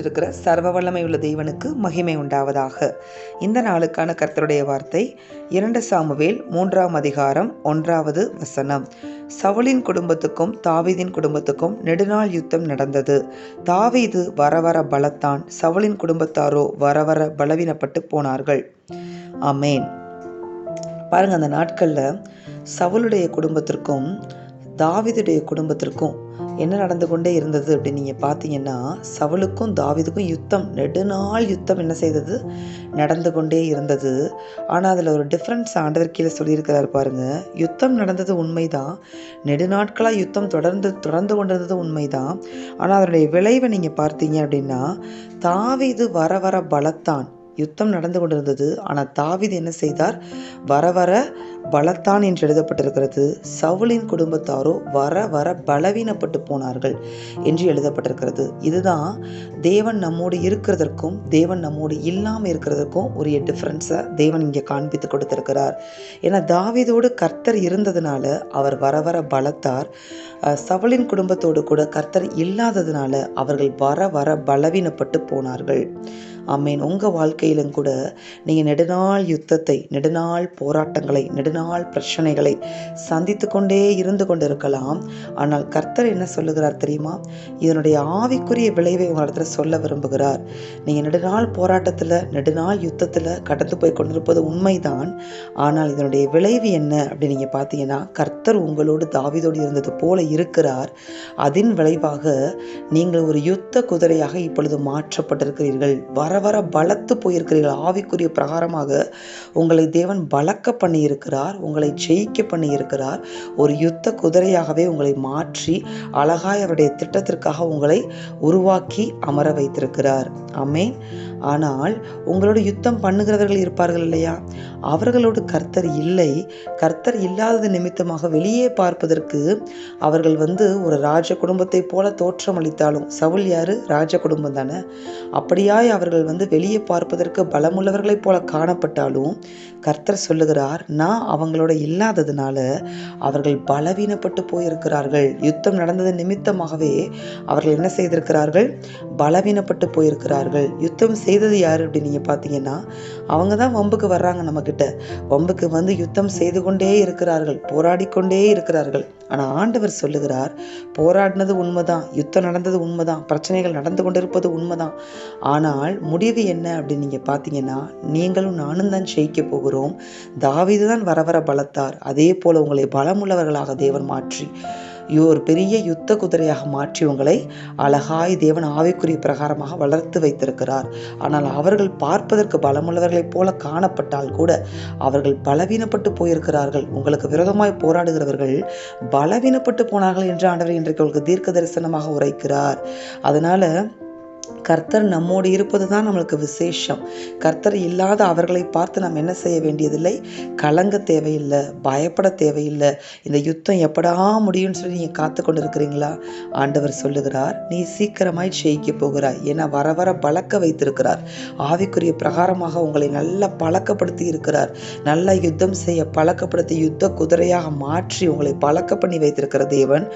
கொண்டிருக்கிற சர்வ வல்லமை உள்ள தேவனுக்கு மகிமை உண்டாவதாக. இந்த நாளுக்கான கர்த்தருடைய வார்த்தை 2 சாமுவேல் 3ஆம் அதிகாரம் 1வது வசனம். சவுலின் குடும்பத்துக்கும் தாவீதின் குடும்பத்துக்கும் நெடுநாள் யுத்தம் நடந்தது. தாவீது வர பலத்தான், சவுலின் குடும்பத்தாரோ வர பலவீனப்பட்டு போனார்கள். ஆமேன். பாருங்க, அந்த நாட்கள்ல சவுலுடைய குடும்பத்திற்கும் தாவீதுடைய குடும்பத்திற்கும் என்ன நடந்து கொண்டே இருந்தது அப்படின்னு நீங்கள் பார்த்தீங்கன்னா, சவுலுக்கும் தாவீதுக்கும் யுத்தம், நெடுநாள் யுத்தம் என்ன செய்தது, நடந்து கொண்டே இருந்தது. ஆனால் அதில் ஒரு டிஃப்ரென்ஸ் ஆண்டவர் கீழே சொல்லியிருக்கிறார் பாருங்க. யுத்தம் நடந்தது உண்மைதான், நெடுநாட்களாக யுத்தம் தொடர்ந்து கொண்டிருந்தது உண்மைதான். ஆனால் அதனுடைய விளைவை நீங்கள் பார்த்தீங்க அப்படின்னா, தாவீது வர பலத்தான், யுத்தம் நடந்து கொண்டிருந்தது. ஆனால் தாவீது என்ன செய்தார், வர பலத்தான் என்று எழுதப்பட்டிருக்கிறது. சவுலின் குடும்பத்தாரோ வர பலவீனப்பட்டு போனார்கள் என்று எழுதப்பட்டிருக்கிறது. இதுதான் தேவன் நம்மோடு இருக்கிறதற்கும் தேவன் நம்மோடு இல்லாமல் இருக்கிறதற்கும் உரிய டிஃப்ரென்ஸை தேவன் இங்கே காண்பித்து கொடுத்திருக்கிறார். ஏன்னா தாவீதோடு கர்த்தர் இருந்ததுனால அவர் வர பலத்தார். சவுலின் குடும்பத்தோடு கூட கர்த்தர் இல்லாததுனால அவர்கள் வர பலவீனப்பட்டு போனார்கள். ஆமேன். உங்கள் வாழ்க்கையிலும் கூட நீங்கள் நெடுநாள் யுத்தத்தை, நெடுநாள் போராட்டங்களை, நெடுநாள் பிரச்சனைகளை சந்தித்து கொண்டே இருந்து கொண்டிருக்கலாம். ஆனால் கர்த்தர் என்ன சொல்லுகிறார் தெரியுமா? இதனுடைய ஆவிக்குரிய விளைவை உங்களிடத்துல சொல்ல விரும்புகிறார். நீங்கள் நெடுநாள் போராட்டத்தில், நெடுநாள் யுத்தத்தில் கடந்து போய் கொண்டிருப்பது உண்மைதான். ஆனால் இதனுடைய விளைவு என்ன அப்படின்னு நீங்கள் பார்த்தீங்கன்னா, கர்த்தர் உங்களோடு தாவீதோடு இருந்தது போல இருக்கிறார். அதன் விளைவாக நீங்கள் ஒரு யுத்த குதிரையாக இப்பொழுது மாற்றப்பட்டிருக்கிறீர்கள். வர பலத்து போயிருக்கிறீர்கள். ஆவிக்குரிய பிரகாரமாக உங்களை தேவன் பலக்க பண்ணி இருக்கிறார், உங்களை ஜெயிக்க பண்ணி இருக்கிறார். ஒரு யுத்த குதிரையாகவே உங்களை மாற்றி அழகாய் அவருடைய திட்டத்திற்காக உங்களை உருவாக்கி அமர வைத்திருக்கிறார். ஆமென். ஆனால் உங்களோட யுத்தம் பண்ணுகிறவர்கள் இருப்பார்கள் இல்லையா, அவர்களோடு கர்த்தர் இல்லை. கர்த்தர் இல்லாதது நிமித்தமாக வெளியே பார்ப்பதற்கு அவர்கள் ஒரு ராஜ குடும்பத்தை போல தோற்றம் அளித்தாலும், சவுல் யாரு, ராஜ குடும்பம் தானே. அப்படியாய் அவர்கள் வெளியே பார்ப்பதற்கு பலமுள்ளவர்களைப் போல காணப்பட்டாலும் கர்த்தர் சொல்லுகிறார், நான் அவங்களோட இல்லாததுனால அவர்கள் பலவீனப்பட்டு போயிருக்கிறார்கள். யுத்தம் நடந்தது நிமித்தமாகவே அவர்கள் என்ன செய்திருக்கிறார்கள், பலவீனப்பட்டு போயிருக்கிறார்கள். யுத்தம் செய்தது யாரு அப்படின்னு நீங்க பார்த்தீங்கன்னா, அவங்க தான் வம்புக்கு வர்றாங்க, நம்ம கிட்ட வம்புக்கு யுத்தம் செய்து கொண்டே இருக்கிறார்கள், போராடி கொண்டே இருக்கிறார்கள். ஆனால் ஆண்டவர் சொல்லுகிறார், போராடினது உண்மைதான், யுத்தம் நடந்தது உண்மைதான், பிரச்சனைகள் நடந்து கொண்டிருப்பது உண்மைதான். ஆனால் முடிவு என்ன அப்படின்னு நீங்க பார்த்தீங்கன்னா, நீங்களும் நானும் தான் ஜெயிக்க போகிறோம். தாவீது தான் வர பலத்தார். அதே போல உங்களை பலமுள்ளவர்களாக தேவன் மாற்றி ஒரு பெரிய யுத்த குதிரையாக மாற்றி உங்களை அழகாய் தேவன் ஆவிக்குரிய பிரகாரமாக வளர்த்து வைத்திருக்கிறார். ஆனால் அவர்கள் பார்ப்பதற்கு பலமுள்ளவர்களைப் போல காணப்பட்டால் கூட அவர்கள் பலவீனப்பட்டு போயிருக்கிறார்கள். உங்களுக்கு விரோதமாய் போராடுகிறவர்கள் பலவீனப்பட்டு போனார்கள் என்று ஆண்டவர் இன்றைக்கு உங்களுக்கு தீர்க்க தரிசனமாக உரைக்கிறார். அதனால கர்த்தர் நம்மோடு இருப்பது தான் நம்மளுக்கு விசேஷம். கர்த்தர் இல்லாத அவர்களை பார்த்து நாம் என்ன செய்ய வேண்டியதில்லை, கலங்க தேவையில்லை, பயப்பட தேவையில்லை. இந்த யுத்தம் எப்படா முடியும்னு சொல்லி நீங்கள் காத்து கொண்டு இருக்கிறீங்களா? ஆண்டவர் சொல்லுகிறார், நீ சீக்கிரமாய் ஜெயிக்க போகிறாய். ஏன்னா வர பழக்க வைத்திருக்கிறார். ஆவிக்குரிய பிரகாரமாக உங்களை நல்லா பழக்கப்படுத்தி இருக்கிறார். நல்லா யுத்தம் செய்ய பழக்கப்படுத்தி யுத்த குதிரையாக மாற்றி உங்களை பழக்க பண்ணி வைத்திருக்கிற தேவன்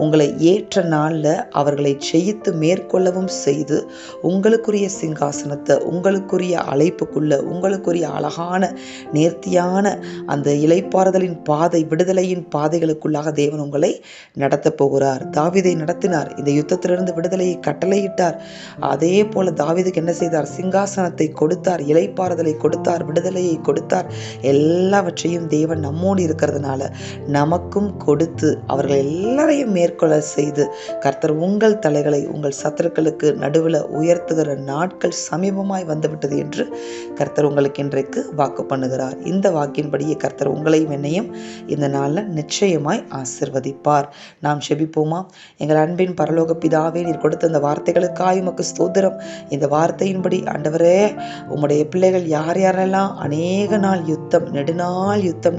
உங்களை ஏற்ற நாளில் அவர்களை ஜெயித்து மேற்கொள்ளவும் செய்து உங்களுக்குரிய சிங்காசனத்தை, உங்களுக்குரிய அழைப்புக்குள்ள, உங்களுக்குரிய அழகான நேர்த்தியான அந்த இளைப்பாறுதலின் பாதை, விடுதலையின் பாதைகளுக்குள்ளாக தேவன் உங்களை நடத்த போகிறார். தாவீதை நடத்தினார், இந்த யுத்தத்திலிருந்து விடுதலையை கட்டளையிட்டார். அதே போல தாவீதுக்கு என்ன செய்தார், சிங்காசனத்தை கொடுத்தார், இளைப்பாறுதலை கொடுத்தார், விடுதலையை கொடுத்தார். எல்லாவற்றையும் தேவன் நம்மோடு இருக்கிறதுனால நமக்கும் கொடுத்து அவர்கள் எல்லாரையும் மேற்கொள்ள செய்து கர்த்தர் உங்கள் தலைகளை உங்கள் சத்துருக்களுக்கு நடுவில் உயர்த்துகிற நாட்கள் சமீபமாய் வந்துவிட்டது என்று கர்த்தர் உங்களுக்கு இன்றைக்கு வாக்கு பண்ணுகிறார். இந்த வாக்கின்படியே கர்த்தர் உங்களையும் என்னையும் இந்த நாளில் நிச்சயமாய் ஆசிர்வதிப்பார். நாம் செபிப்போமா? எங்கள் அன்பின் பரலோக பிதாவே, நீர் கொடுத்த இந்த வார்த்தைகளுக்காய் உமக்கு ஸ்தோத்திரம். இந்த வார்த்தையின்படி ஆண்டவரே, உம்முடைய பிள்ளைகள் யார் யாரெல்லாம் அநேக நாள் யுத்தம்,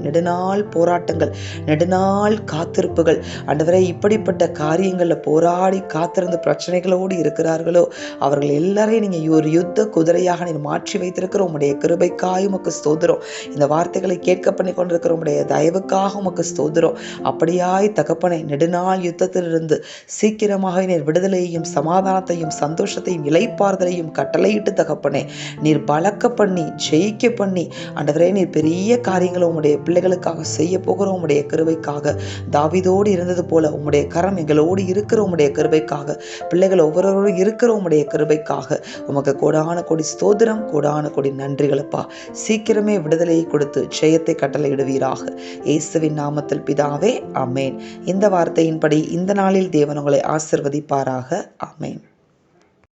நெடுநாள் போராட்டங்கள், நெடுநாள் காத்திருப்புகள், ஆண்டவரே இப்படிப்பட்ட காரியங்களில் போராடி காத்திருந்த பிரச்சனைகளோடு இருக்கிறார்களோ, அவர்கள் எல்லாரையும் நீங்கள் ஒரு யுத்த குதிரையாக நீர் மாற்றி வைத்திருக்கிற உம்முடைய கிருபைக்காய் உமக்கு ஸ்தோத்திரம். இந்த வார்த்தைகளை கேட்க பண்ணி கொண்டிருக்கிற உம்முடைய தயவுக்காக உமக்கு ஸ்தோத்திரம். அப்படியாய் தகப்பனை நெடுநாள் யுத்தத்திலிருந்து சீக்கிரமாக நீர் விடுதலையையும் சமாதானத்தையும் சந்தோஷத்தையும் இளைப்பாறுதலையும் கட்டளையிட்டு தகப்பனே நீர் பலக்க பண்ணி ஜெயிக்க பண்ணி ஆண்டவரே நீர் பெரிய காரியங்களை உம்முடைய பிள்ளைகளுக்காக செய்ய போகிற உம்முடைய கிருபைக்காக தாவீதோடு இருந்தது போல உம்முடைய கரம் எங்களோடு இருக்கிற உம்முடைய கிருபைக்காக பிள்ளைகள் ஒவ்வொருவரோடு இருக்கிற உம்முடைய கிருபைக்காக உமக்கு கோடான கொடி ஸ்தோத்திரம், கோடான கொடி நன்றிகளப்பா. சீக்கிரமே விடுதலையை கொடுத்து ஜெயத்தை கட்டளையிடுவீராக. இயேசுவின் நாமத்தில் பிதாவே, ஆமேன். இந்த வார்த்தையின்படி இந்த நாளில் தேவன் உங்களை ஆசிர்வதிப்பாராக. ஆமேன்.